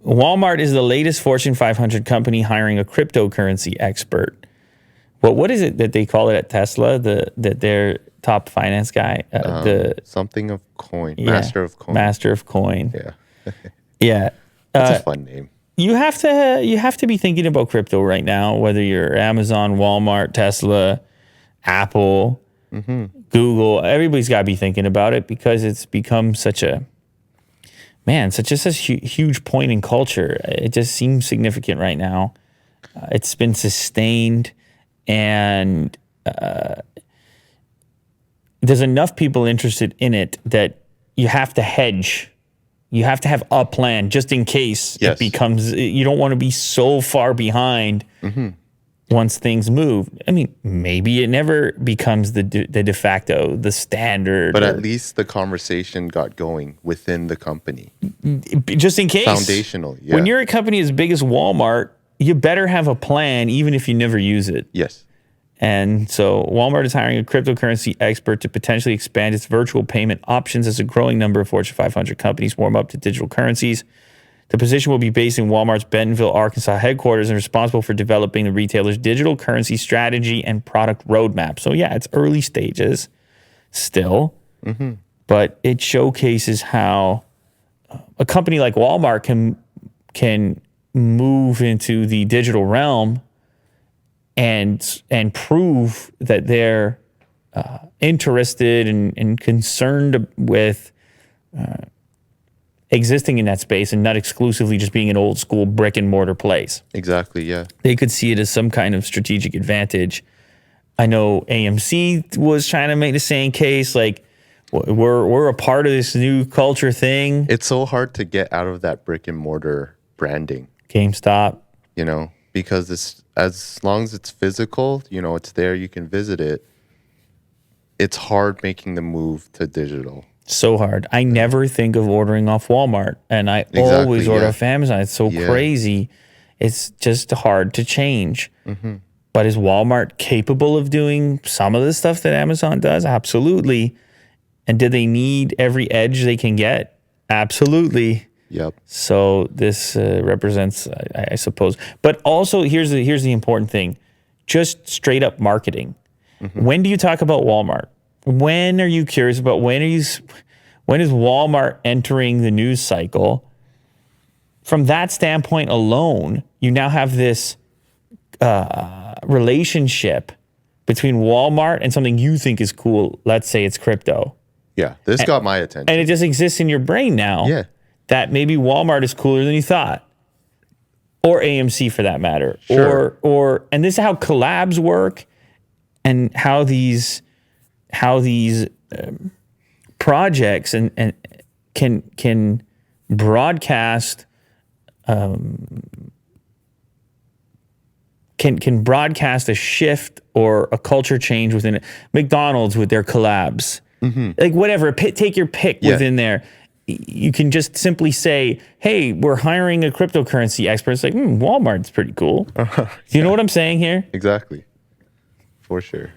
Walmart is the latest Fortune 500 company hiring a cryptocurrency expert. Well, what is it that they call it at Tesla? That their top finance guy, something of coin, yeah, master of coin. Master of coin. Yeah, Yeah. that's a fun name. You have to be thinking about crypto right now, whether you're Amazon, Walmart, Tesla, Apple, Google. Everybody's got to be thinking about it because it's become such a huge point in culture. It just seems significant right now. It's been sustained, and there's enough people interested in it that you have to hedge. You have to have a plan just in case it becomes, you don't want to be so far behind once things move. I mean, maybe it never becomes the de facto, the standard. But at least the conversation got going within the company. Just in case. Foundational, yeah. When you're a company as big as Walmart, you better have a plan even if you never use it. Yes. And so Walmart is hiring a cryptocurrency expert to potentially expand its virtual payment options as a growing number of Fortune 500 companies warm up to digital currencies. The position will be based in Walmart's Bentonville, Arkansas headquarters and responsible for developing the retailer's digital currency strategy and product roadmap. So yeah, it's early stages still, but it showcases how a company like Walmart can move into the digital realm and prove that they're interested and concerned with existing in that space and not exclusively just being an old school brick and mortar place. Exactly, yeah. They could see it as some kind of strategic advantage. I know AMC was trying to make the same case, like we're a part of this new culture thing. It's so hard to get out of that brick and mortar branding. GameStop. You know, because it's, as long as it's physical, you know, it's there, you can visit it. It's hard making the move to digital. So hard. I never think of ordering off Walmart, and I always order off Amazon. It's so crazy. It's just hard to change. But is Walmart capable of doing some of the stuff that Amazon does? Absolutely. And do they need every edge they can get? Absolutely. Yep. So this represents, I suppose. But also, here's the important thing. Just straight up marketing. When do you talk about Walmart? When are you curious about when is Walmart entering the news cycle? From that standpoint alone, you now have this relationship between Walmart and something you think is cool. Let's say it's crypto. Yeah, this got my attention. And it just exists in your brain now. Yeah. That maybe Walmart is cooler than you thought. Or AMC for that matter. Sure. And this is how collabs work and how these projects and can broadcast can broadcast a shift or a culture change within it. McDonald's with their collabs. Like whatever, take your pick within there. You can just simply say, hey, we're hiring a cryptocurrency expert. It's like, Walmart's pretty cool. Do you know what I'm saying here? Exactly. For sure.